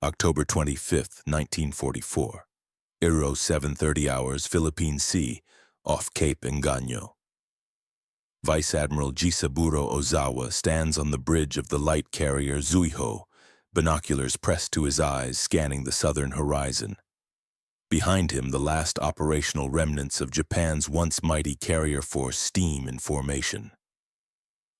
October 25, 1944. Iro 7:30 hours, Philippine Sea, off Cape Engano. Vice Admiral Admiral Ozawa stands on the bridge of the light carrier Zuiho, binoculars pressed to his eyes, scanning the southern horizon. Behind him, the last operational remnants of Japan's once mighty carrier force steam in formation.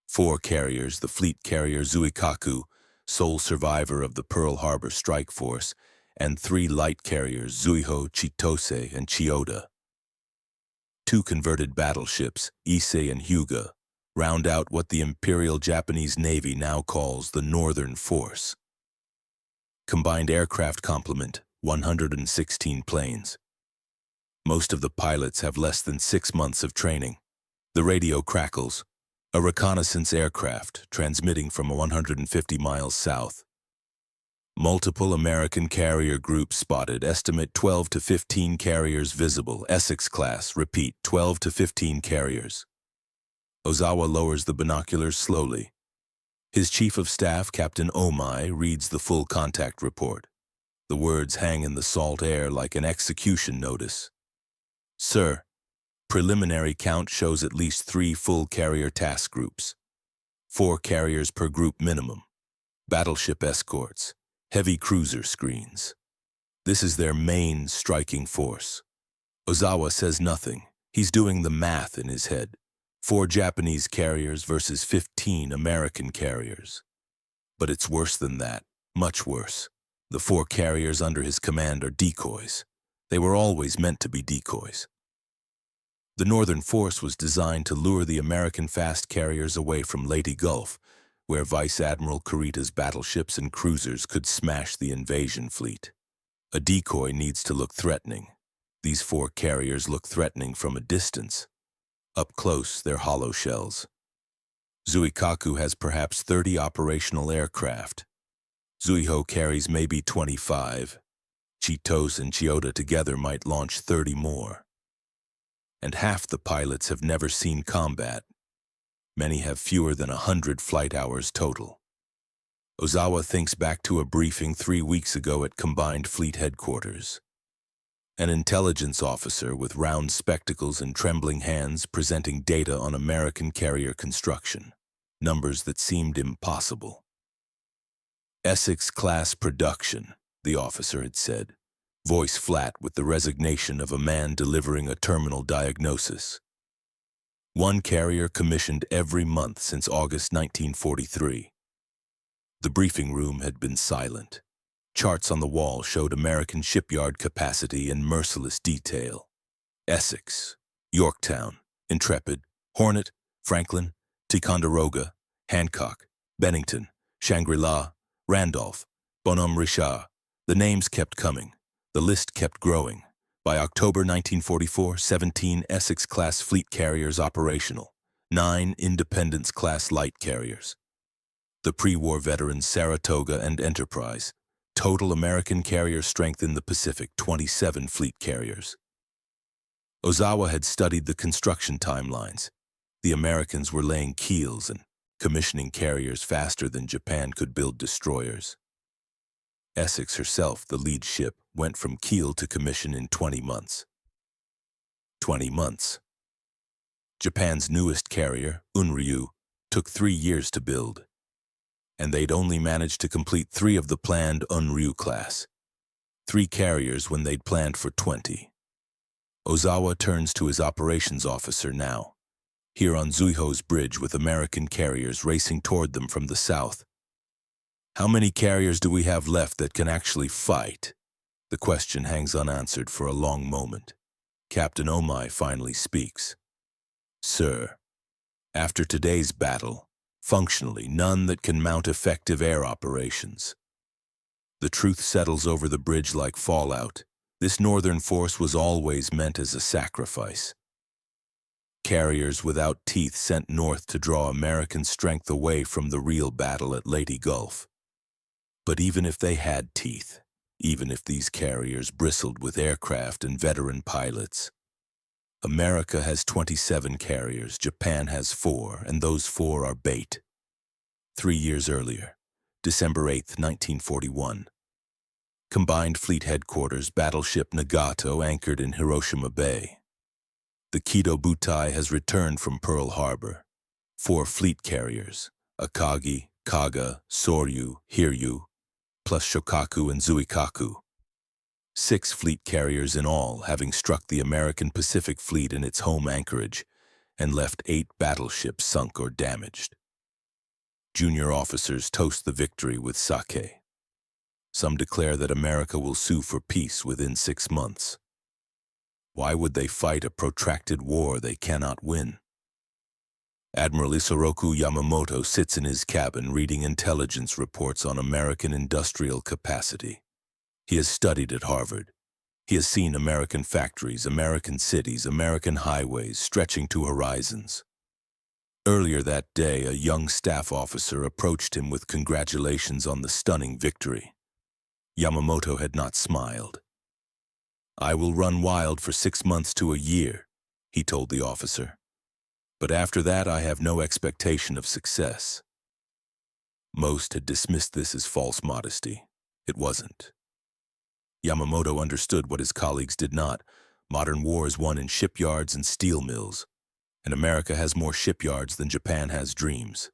4 carriers, the fleet carrier Zuikaku, sole survivor of the Pearl Harbor strike force, and 3 light carriers Zuiho, Chitose, and Chiyoda. 2 converted battleships, Issei and Hyuga, round out what the Imperial Japanese Navy now calls the Northern Force. Combined aircraft complement, 116 planes. Most of the pilots have less than 6 months of training. The radio crackles, a reconnaissance aircraft transmitting from 150 miles south. Multiple American carrier groups spotted, estimate 12 to 15 carriers visible, Essex-class, repeat, 12 to 15 carriers. Ozawa lowers the binoculars slowly. His chief of staff, Captain Omai, reads the full contact report. The words hang in the salt air like an execution notice. Sir, preliminary count shows at least 3 full carrier task groups. 4 carriers per group minimum. Battleship escorts. Heavy cruiser screens. This is their main striking force. Ozawa says nothing. He's doing the math in his head. 4 Japanese carriers versus 15 American carriers. But it's worse than that. Much worse. The 4 carriers under his command are decoys. They were always meant to be decoys. The Northern Force was designed to lure the American fast carriers away from Leyte Gulf, where Vice Admiral Kurita's battleships and cruisers could smash the invasion fleet. A decoy needs to look threatening. These 4 carriers look threatening from a distance. Up close, they're hollow shells. Zuikaku has perhaps 30 operational aircraft. Zuiho carries maybe 25. Chitose and Chiyoda together might launch 30 more. And half the pilots have never seen combat. Many have fewer than 100 flight hours total. Ozawa thinks back to a briefing 3 weeks ago at Combined Fleet Headquarters. An intelligence officer with round spectacles and trembling hands presenting data on American carrier construction, numbers that seemed impossible. Essex-class production, the officer had said, voice flat with the resignation of a man delivering a terminal diagnosis. 1 carrier commissioned every month since August 1943. The briefing room had been silent. Charts on the wall showed American shipyard capacity in merciless detail. Essex, Yorktown, Intrepid, Hornet, Franklin, Ticonderoga, Hancock, Bennington, Shangri-La, Randolph, Bonhomme Richard. The names kept coming. The list kept growing. By October 1944, 17 Essex-class fleet carriers operational, 9 Independence-class light carriers. The pre-war veterans Saratoga and Enterprise. Total American carrier strength in the Pacific, 27 fleet carriers. Ozawa had studied the construction timelines. The Americans were laying keels and commissioning carriers faster than Japan could build destroyers. Essex herself, the lead ship, went from keel to commission in 20 months. 20 months. Japan's newest carrier, Unryu, took 3 years to build, and they'd only managed to complete 3 of the planned Unryu class. 3 carriers when they'd planned for 20. Ozawa turns to his operations officer now, here on Zuiho's bridge with American carriers racing toward them from the south. How many carriers do we have left that can actually fight? The question hangs unanswered for a long moment. Captain Omai finally speaks. Sir, after today's battle, functionally none that can mount effective air operations. The truth settles over the bridge like fallout. This Northern Force was always meant as a sacrifice. Carriers without teeth sent north to draw American strength away from the real battle at Leyte Gulf. But even if they had teeth, even if these carriers bristled with aircraft and veteran pilots, America has 27 carriers, Japan has 4, and those 4 are bait. 3 years earlier, December 8, 1941, Combined Fleet Headquarters battleship Nagato anchored in Hiroshima Bay. The Kido Butai has returned from Pearl Harbor. 4 fleet carriers, Akagi, Kaga, Soryu, Hiryu, plus Shokaku and Zuikaku. 6 fleet carriers in all, having struck the American Pacific Fleet in its home anchorage and left 8 battleships sunk or damaged. Junior officers toast the victory with sake. Some declare that America will sue for peace within 6 months. Why would they fight a protracted war they cannot win? Admiral Isoroku Yamamoto sits in his cabin reading intelligence reports on American industrial capacity. He has studied at Harvard. He has seen American factories, American cities, American highways stretching to horizons. Earlier that day, a young staff officer approached him with congratulations on the stunning victory. Yamamoto had not smiled. "I will run wild for 6 months to a year," he told the officer. "But after that, I have no expectation of success." Most had dismissed this as false modesty. It wasn't. Yamamoto understood what his colleagues did not. Modern war is won in shipyards and steel mills, and America has more shipyards than Japan has dreams.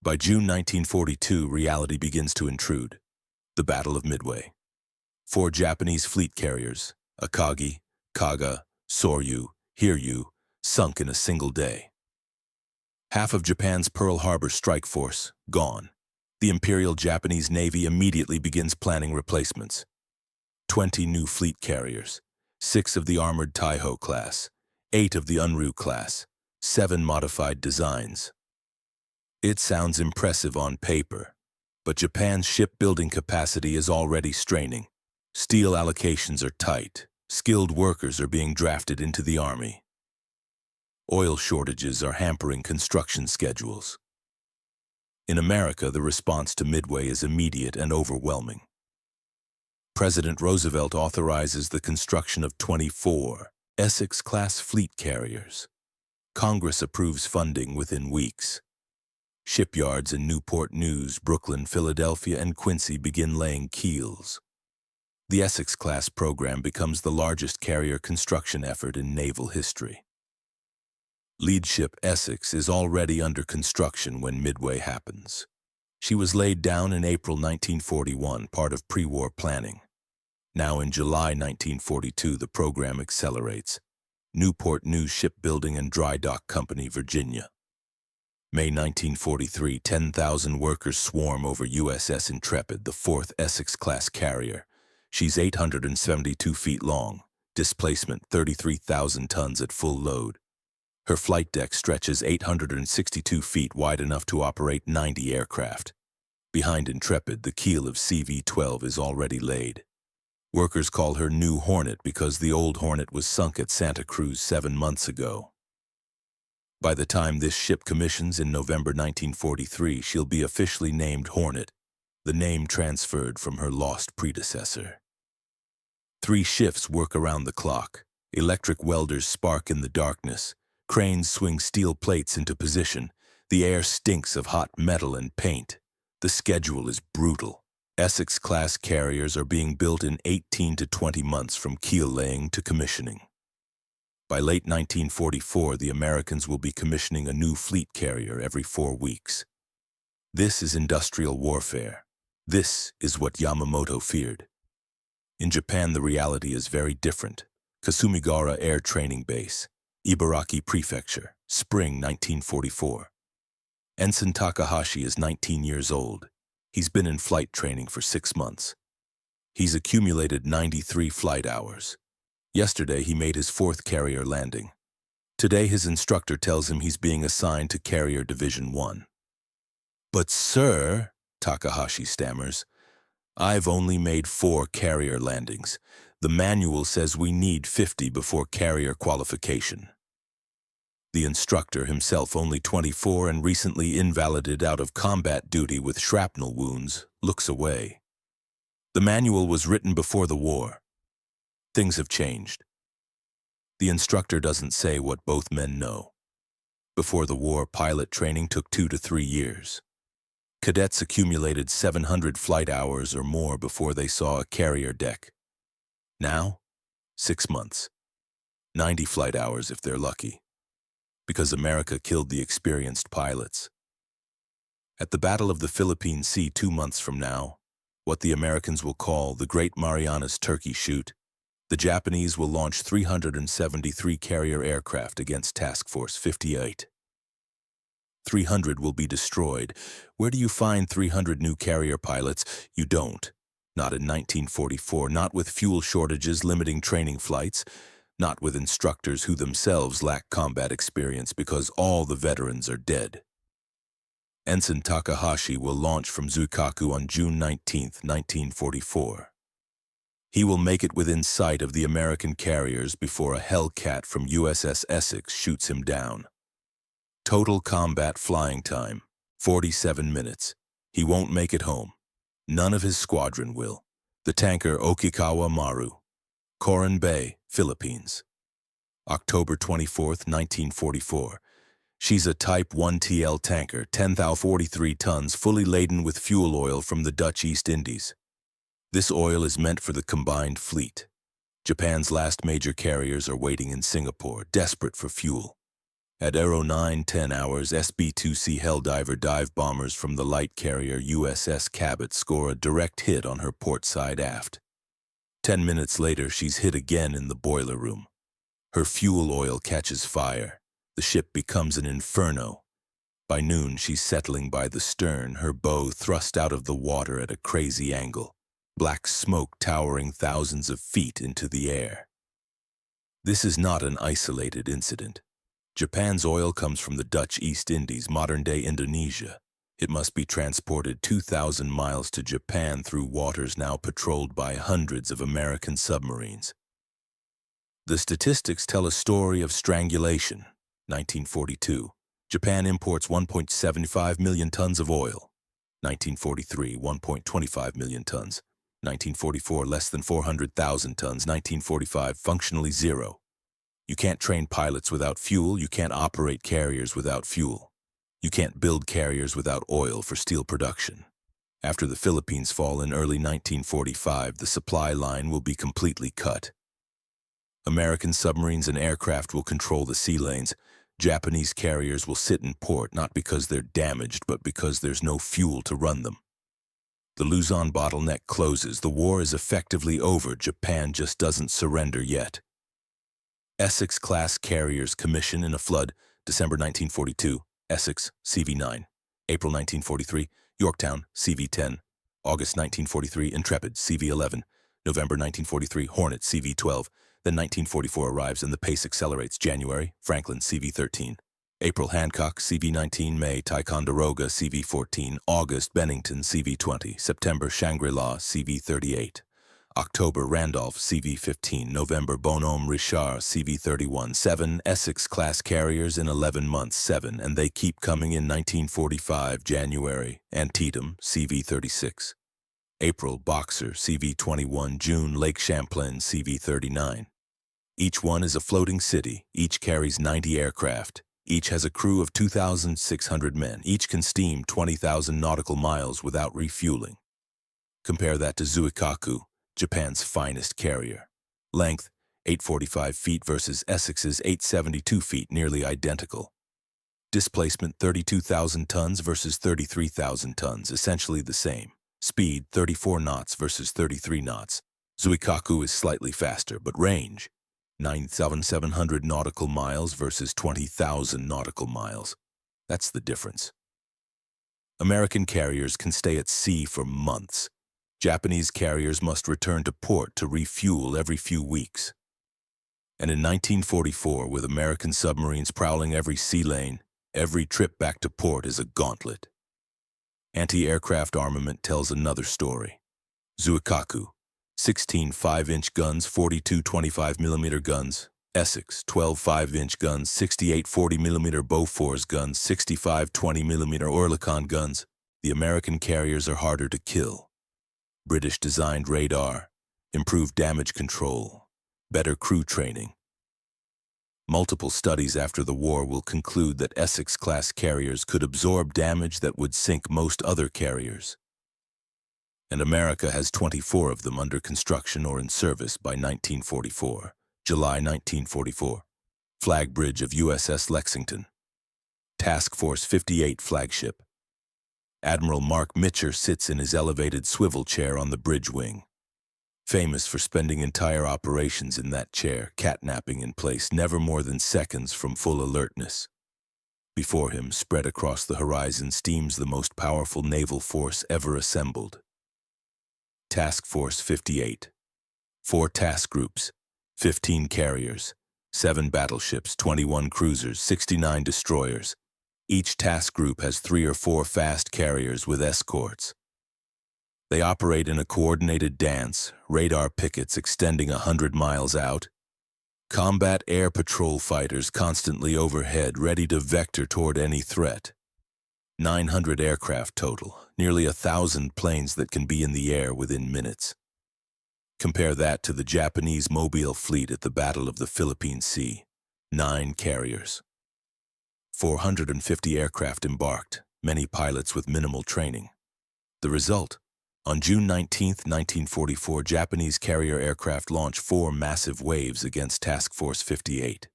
By June 1942, reality begins to intrude. The Battle of Midway. 4 Japanese fleet carriers, Akagi, Kaga, Soryu, Hiryu, sunk in a single day. Half of Japan's Pearl Harbor strike force, gone. The Imperial Japanese Navy immediately begins planning replacements. 20 new fleet carriers, 6 of the armored Taiho class, 8 of the Unru class, 7 modified designs. It sounds impressive on paper, but Japan's shipbuilding capacity is already straining. Steel allocations are tight. Skilled workers are being drafted into the Army. Oil shortages are hampering construction schedules. In America, the response to Midway is immediate and overwhelming. President Roosevelt authorizes the construction of 24 Essex-class fleet carriers. Congress approves funding within weeks. Shipyards in Newport News, Brooklyn, Philadelphia, and Quincy begin laying keels. The Essex-class program becomes the largest carrier construction effort in naval history. Lead ship Essex is already under construction when Midway happens. She was laid down in April 1941, part of pre-war planning. Now in July 1942, the program accelerates. Newport News Shipbuilding and Dry Dock Company, Virginia. May 1943, 10,000 workers swarm over USS Intrepid, the 4th Essex-class carrier. She's 872 feet long, displacement 33,000 tons at full load. Her flight deck stretches 862 feet, wide enough to operate 90 aircraft. Behind Intrepid, the keel of CV-12 is already laid. Workers call her New Hornet because the old Hornet was sunk at Santa Cruz 7 months ago. By the time this ship commissions in November 1943, she'll be officially named Hornet, the name transferred from her lost predecessor. 3 shifts work around the clock. Electric welders spark in the darkness. Cranes swing steel plates into position. The air stinks of hot metal and paint. The schedule is brutal. Essex-class carriers are being built in 18 to 20 months from keel laying to commissioning. By late 1944, the Americans will be commissioning a new fleet carrier every 4 weeks. This is industrial warfare. This is what Yamamoto feared. In Japan, the reality is very different. Kasumigara Air Training Base, Ibaraki Prefecture, spring 1944. Ensign Takahashi is 19 years old. He's been in flight training for 6 months. He's accumulated 93 flight hours. Yesterday, he made his 4th carrier landing. Today, his instructor tells him he's being assigned to Carrier Division 1. "But sir," Takahashi stammers, "I've only made 4 carrier landings. The manual says we need 50 before carrier qualification." The instructor, himself only 24 and recently invalided out of combat duty with shrapnel wounds, looks away. The manual was written before the war. Things have changed. The instructor doesn't say what both men know. Before the war, pilot training took 2 to 3 years. Cadets accumulated 700 flight hours or more before they saw a carrier deck. Now, 6 months. 90 flight hours if they're lucky. Because America killed the experienced pilots. At the Battle of the Philippine Sea 2 months from now, what the Americans will call the Great Marianas Turkey Shoot, the Japanese will launch 373 carrier aircraft against Task Force 58. 300 will be destroyed. Where do you find 300 new carrier pilots? You don't. Not in 1944, not with fuel shortages limiting training flights, not with instructors who themselves lack combat experience because all the veterans are dead. Ensign Takahashi will launch from Zuikaku on June 19, 1944. He will make it within sight of the American carriers before a Hellcat from USS Essex shoots him down. Total combat flying time, 47 minutes. He won't make it home. None of his squadron will. The tanker Okikawa Maru, Coron Bay, Philippines. October 24, 1944. She's a Type 1TL tanker, 10,043 tons, fully laden with fuel oil from the Dutch East Indies. This oil is meant for the combined fleet. Japan's last major carriers are waiting in Singapore, desperate for fuel. At 09:10 hours, SB-2C Helldiver dive bombers from the light carrier USS Cabot score a direct hit on her port side aft. 10 minutes later, she's hit again in the boiler room. Her fuel oil catches fire. The ship becomes an inferno. By noon, she's settling by the stern, her bow thrust out of the water at a crazy angle, black smoke towering thousands of feet into the air. This is not an isolated incident. Japan's oil comes from the Dutch East Indies, modern-day Indonesia. It must be transported 2,000 miles to Japan through waters now patrolled by hundreds of American submarines. The statistics tell a story of strangulation. 1942. Japan imports 1.75 million tons of oil. 1943, 1.25 million tons. 1944, less than 400,000 tons. 1945, functionally zero. You can't train pilots without fuel. You can't operate carriers without fuel. You can't build carriers without oil for steel production. After the Philippines fall in early 1945, the supply line will be completely cut. American submarines and aircraft will control the sea lanes. Japanese carriers will sit in port not because they're damaged, but because there's no fuel to run them. The Luzon bottleneck closes. The war is effectively over. Japan just doesn't surrender yet. Essex-class carriers commission in a flood, December 1942, Essex, CV-9. April 1943, Yorktown, CV-10. August 1943, Intrepid, CV-11. November 1943, Hornet, CV-12. Then 1944 arrives and the pace accelerates. January, Franklin, CV-13. April, Hancock, CV-19. May, Ticonderoga, CV-14. August, Bennington, CV-20. September, Shangri-La, CV-38. October, Randolph, CV-15. November, Bonhomme Richard, CV-31. 7 Essex-class carriers in 11 months, 7, and they keep coming in 1945, January. Antietam, CV-36. April, Boxer, CV-21. June, Lake Champlain, CV-39. Each one is a floating city. Each carries 90 aircraft. Each has a crew of 2,600 men. Each can steam 20,000 nautical miles without refueling. Compare that to Zuikaku, Japan's finest carrier. Length, 845 feet versus Essex's 872 feet, nearly identical. Displacement, 32,000 tons versus 33,000 tons, essentially the same. Speed, 34 knots versus 33 knots. Zuikaku is slightly faster, but range, 9,700 nautical miles versus 20,000 nautical miles. That's the difference. American carriers can stay at sea for months. Japanese carriers must return to port to refuel every few weeks. And in 1944, with American submarines prowling every sea lane, every trip back to port is a gauntlet. Anti-aircraft armament tells another story. Zuikaku, 16 5-inch guns, 42 25mm guns. Essex, 12 5-inch guns, 68 40mm Bofors guns, 65 20mm Oerlikon guns. The American carriers are harder to kill. British-designed radar, improved damage control, better crew training. Multiple studies after the war will conclude that Essex-class carriers could absorb damage that would sink most other carriers. And America has 24 of them under construction or in service by 1944. July 1944. Flag bridge of USS Lexington. Task Force 58 flagship. Admiral Mark Mitcher sits in his elevated swivel chair on the bridge wing. Famous for spending entire operations in that chair, catnapping in place never more than seconds from full alertness. Before him, spread across the horizon, steams the most powerful naval force ever assembled. Task Force 58. 4 task groups, 15 carriers, 7 battleships, 21 cruisers, 69 destroyers. Each task group has 3 or 4 fast carriers with escorts. They operate in a coordinated dance, radar pickets extending 100 miles out. Combat air patrol fighters constantly overhead, ready to vector toward any threat. 900 aircraft total, nearly 1,000 planes that can be in the air within minutes. Compare that to the Japanese Mobile fleet at the Battle of the Philippine Sea. 9 carriers. 450 aircraft embarked, many pilots with minimal training. The result? On June 19, 1944, Japanese carrier aircraft launch 4 massive waves against Task Force 58.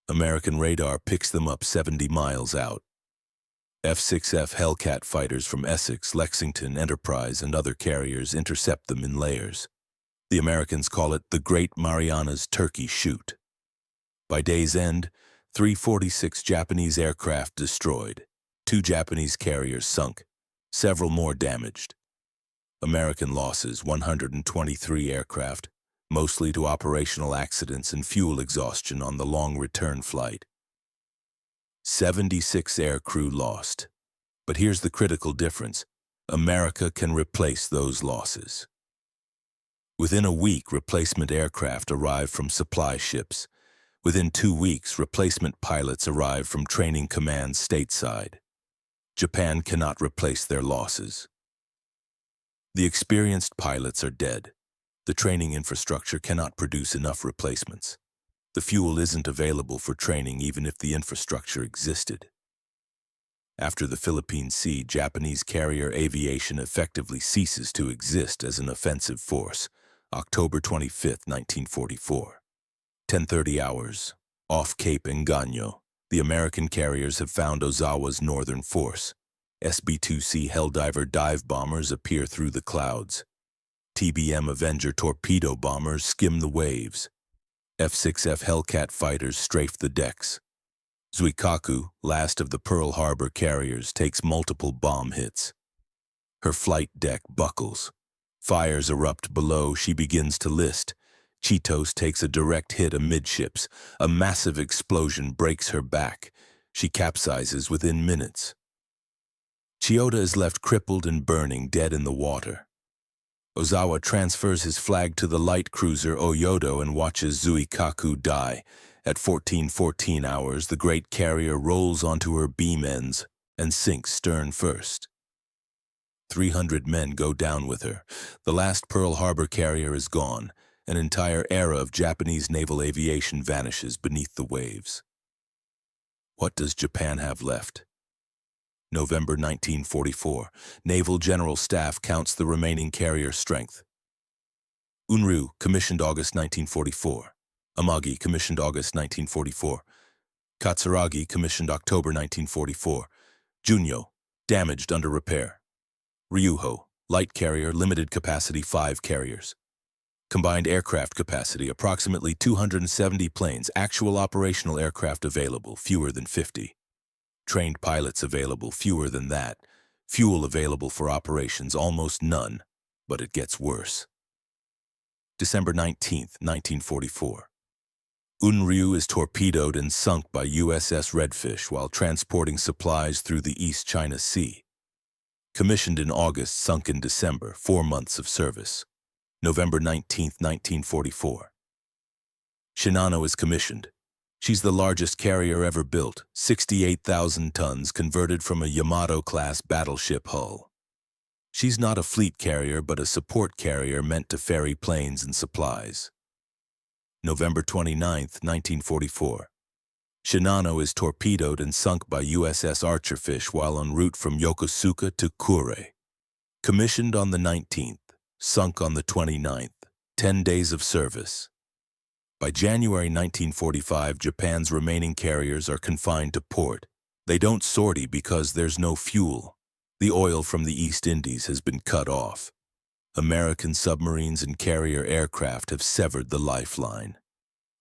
American radar picks them up 70 miles out. F-6F Hellcat fighters from Essex, Lexington, Enterprise, and other carriers intercept them in layers. The Americans call it the Great Marianas Turkey Shoot. By day's end, 346 Japanese aircraft destroyed, 2 Japanese carriers sunk, several more damaged. American losses: 123 aircraft, mostly to operational accidents and fuel exhaustion on the long return flight. 76 air crew lost. But here's the critical difference. America can replace those losses. Within a week, replacement aircraft arrive from supply ships. Within 2 weeks, replacement pilots arrive from training commands stateside. Japan cannot replace their losses. The experienced pilots are dead. The training infrastructure cannot produce enough replacements. The fuel isn't available for training even if the infrastructure existed. After the Philippine Sea, Japanese carrier aviation effectively ceases to exist as an offensive force. October 25, 1944. 10:30 hours. Off Cape Engano, the American carriers have found Ozawa's northern force. SB-2C Helldiver dive bombers appear through the clouds. TBM Avenger torpedo bombers skim the waves. F-6F Hellcat fighters strafe the decks. Zuikaku, last of the Pearl Harbor carriers, takes multiple bomb hits. Her flight deck buckles. Fires erupt below. She begins to list. Chitos takes a direct hit amidships. A massive explosion breaks her back. She capsizes within minutes. Chiyoda is left crippled and burning, dead in the water. Ozawa transfers his flag to the light cruiser Oyodo and watches Zuikaku die. At 14:14 hours, the great carrier rolls onto her beam ends and sinks stern first. 300 men go down with her. The last Pearl Harbor carrier is gone. An entire era of Japanese naval aviation vanishes beneath the waves. What does Japan have left? November 1944. Naval General Staff counts the remaining carrier strength. Unryu, commissioned August 1944. Amagi, commissioned August 1944. Katsuragi, commissioned October 1944. Junyo, damaged under repair. Ryuho, light carrier, limited capacity 5 carriers. Combined aircraft capacity, approximately 270 planes. Actual operational aircraft available, fewer than 50. Trained pilots available, fewer than that. Fuel available for operations, almost none. But it gets worse. December 19, 1944. Unryu is torpedoed and sunk by USS Redfish while transporting supplies through the East China Sea. Commissioned in August, sunk in December, 4 months of service. November 19, 1944. Shinano is commissioned. She's the largest carrier ever built, 68,000 tons, converted from a Yamato-class battleship hull. She's not a fleet carrier, but a support carrier meant to ferry planes and supplies. November 29, 1944. Shinano is torpedoed and sunk by USS Archerfish while en route from Yokosuka to Kure. Commissioned on the 19th, sunk on the 29th, 10 days of service. By January 1945, Japan's remaining carriers are confined to port. They don't sortie because there's no fuel. The oil from the East Indies has been cut off. American submarines and carrier aircraft have severed the lifeline.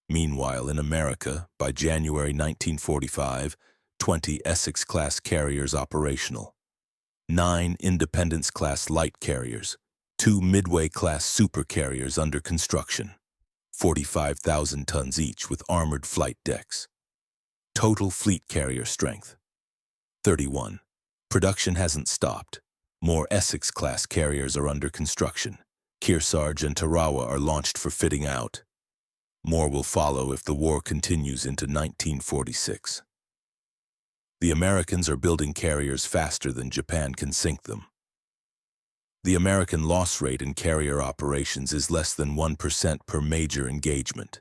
Meanwhile, in America, by January 1945, 20 Essex-class carriers operational, 9 Independence-class light carriers, 2 Midway-class supercarriers under construction, 45,000 tons each with armored flight decks. Total fleet carrier strength, 31. Production hasn't stopped. More Essex-class carriers are under construction. Kearsarge and Tarawa are launched for fitting out. More will follow if the war continues into 1946. The Americans are building carriers faster than Japan can sink them. The American loss rate in carrier operations is less than 1% per major engagement.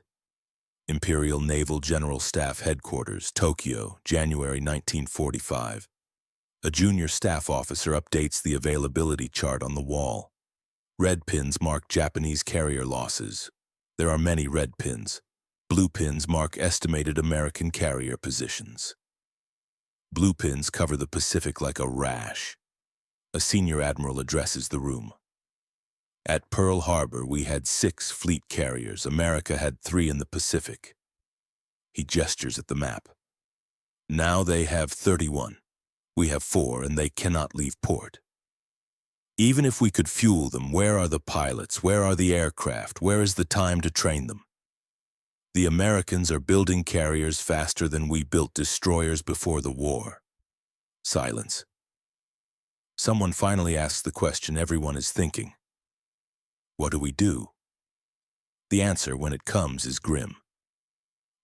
Imperial Naval General Staff Headquarters, Tokyo, January 1945. A junior staff officer updates the availability chart on the wall. Red pins mark Japanese carrier losses. There are many red pins. Blue pins mark estimated American carrier positions. Blue pins cover the Pacific like a rash. A senior admiral addresses the room. At Pearl Harbor, we had 6 fleet carriers. America had 3 in the Pacific. He gestures at the map. Now they have 31. We have 4, and they cannot leave port. Even if we could fuel them, where are the pilots? Where are the aircraft? Where is the time to train them? The Americans are building carriers faster than we built destroyers before the war. Silence. Someone finally asks the question everyone is thinking. What do we do? The answer, when it comes, is grim.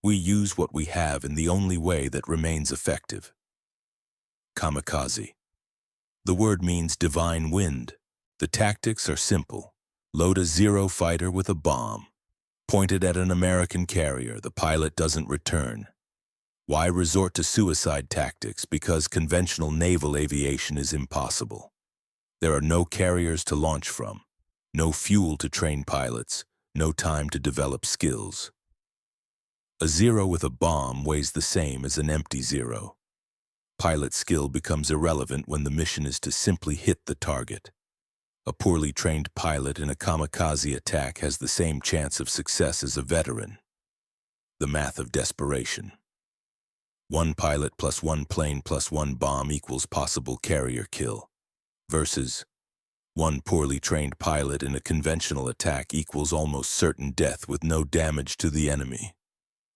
We use what we have in the only way that remains effective. Kamikaze. The word means divine wind. The tactics are simple. Load a Zero fighter with a bomb. Point it at an American carrier. The pilot doesn't return. Why resort to suicide tactics? Because conventional naval aviation is impossible. There are no carriers to launch from, no fuel to train pilots, no time to develop skills. A Zero with a bomb weighs the same as an empty Zero. Pilot skill becomes irrelevant when the mission is to simply hit the target. A poorly trained pilot in a kamikaze attack has the same chance of success as a veteran. The math of desperation. 1 pilot plus 1 plane plus 1 bomb equals possible carrier kill, versus 1 poorly trained pilot in a conventional attack equals almost certain death with no damage to the enemy.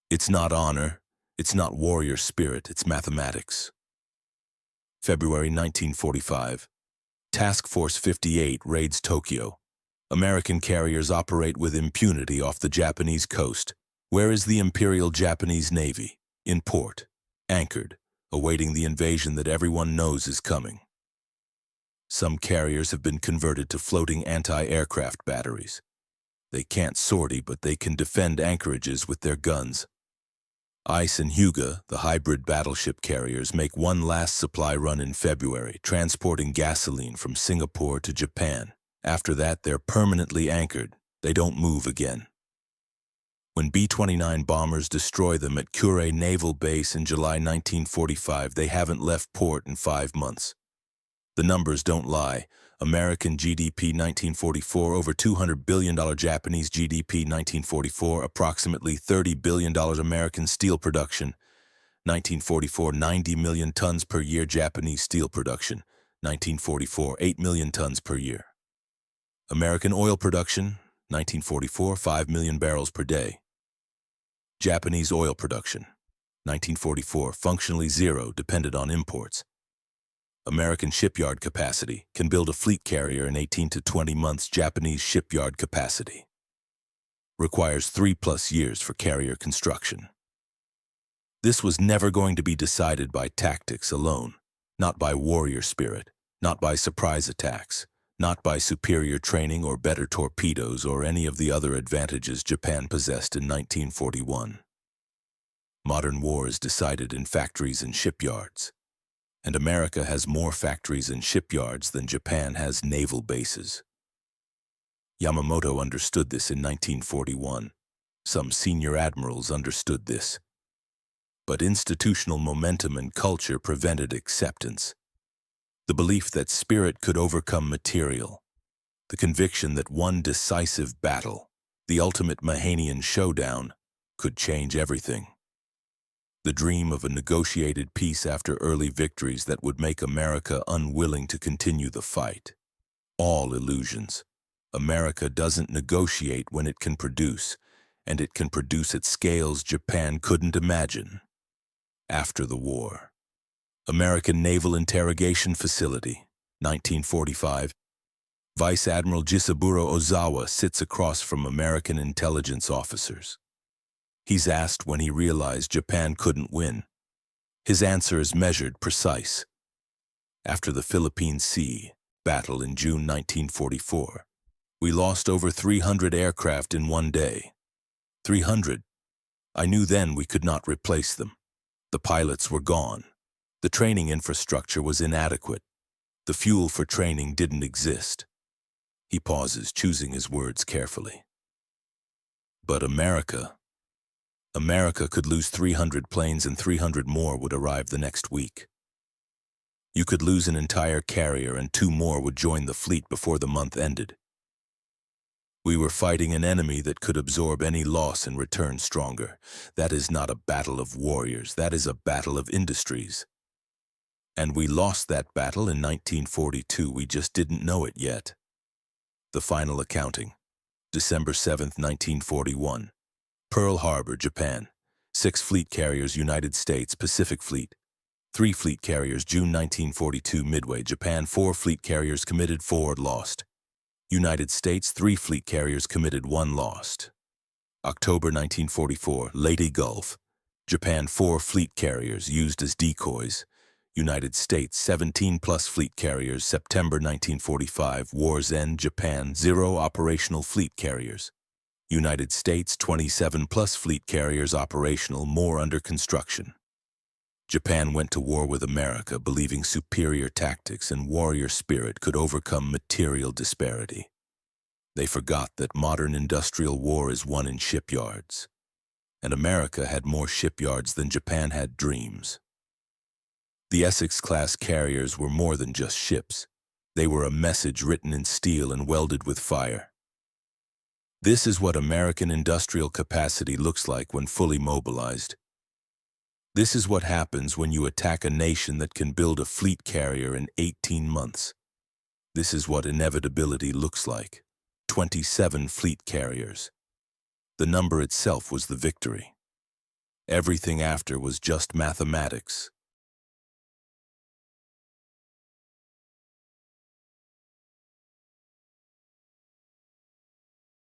It's not honor, it's not warrior spirit, it's mathematics. February 1945. Task Force 58 raids Tokyo. American carriers operate with impunity off the Japanese coast. Where is the Imperial Japanese Navy? In port, anchored, awaiting the invasion that everyone knows is coming. Some carriers have been converted to floating anti-aircraft batteries. They can't sortie, but they can defend anchorages with their guns. Ice and Hyuga, the hybrid battleship carriers, make one last supply run in February, transporting gasoline from Singapore to Japan. After that, they're permanently anchored. They don't move again. When B-29 bombers destroy them at Kure Naval Base in July 1945, they haven't left port in 5 months. The numbers don't lie. American GDP 1944, over $200 billion. Japanese GDP 1944, approximately $30 billion. American steel production 1944, 90 million tons per year. Japanese steel production 1944, 8 million tons per year. American oil production 1944, 5 million barrels per day. Japanese oil production 1944, functionally zero, dependent on imports. American shipyard capacity can build a fleet carrier in 18 to 20 months. Japanese shipyard capacity requires 3+ years for carrier construction. This was never going to be decided by tactics alone, not by warrior spirit, not by surprise attacks, not by superior training or better torpedoes or any of the other advantages Japan possessed in 1941. Modern war is decided in factories and shipyards, and America has more factories and shipyards than Japan has naval bases. Yamamoto understood this in 1941. Some senior admirals understood this. But institutional momentum and culture prevented acceptance. The belief that spirit could overcome material, the conviction that one decisive battle, the ultimate Mahanian showdown, could change everything. The dream of a negotiated peace after early victories that would make America unwilling to continue the fight. All illusions. America doesn't negotiate when it can produce, and it can produce at scales Japan couldn't imagine. After the war. American Naval Interrogation Facility, 1945. Vice Admiral Jisaburo Ozawa sits across from American intelligence officers. He's asked when he realized Japan couldn't win. His answer is measured, precise. After the Philippine Sea battle in June 1944, we lost over 300 aircraft in one day. 300. I knew then we could not replace them. The pilots were gone. The training infrastructure was inadequate. The fuel for training didn't exist. He pauses, choosing his words carefully. But America could lose 300 planes and 300 more would arrive the next week. You could lose an entire carrier and 2 more would join the fleet before the month ended. We were fighting an enemy that could absorb any loss and return stronger. That is not a battle of warriors, that is a battle of industries. And we lost that battle in 1942, we just didn't know it yet. The final accounting. December 7, 1941. Pearl Harbor, Japan. 6 fleet carriers, United States, Pacific Fleet. 3 fleet carriers, June 1942, Midway, Japan. 4 fleet carriers committed, 4 lost. United States, 3 fleet carriers committed, 1 lost. October 1944, Leyte Gulf. Japan, 4 fleet carriers used as decoys. United States, 17 plus fleet carriers, September 1945, war's end, Japan, 0 operational fleet carriers. United States, 27 plus fleet carriers operational, more under construction. Japan went to war with America, believing superior tactics and warrior spirit could overcome material disparity. They forgot that modern industrial war is won in shipyards, and America had more shipyards than Japan had dreams. The Essex-class carriers were more than just ships. They were a message written in steel and welded with fire. This is what American industrial capacity looks like when fully mobilized. This is what happens when you attack a nation that can build a fleet carrier in 18 months. This is what inevitability looks like. 27 fleet carriers. The number itself was the victory. Everything after was just mathematics.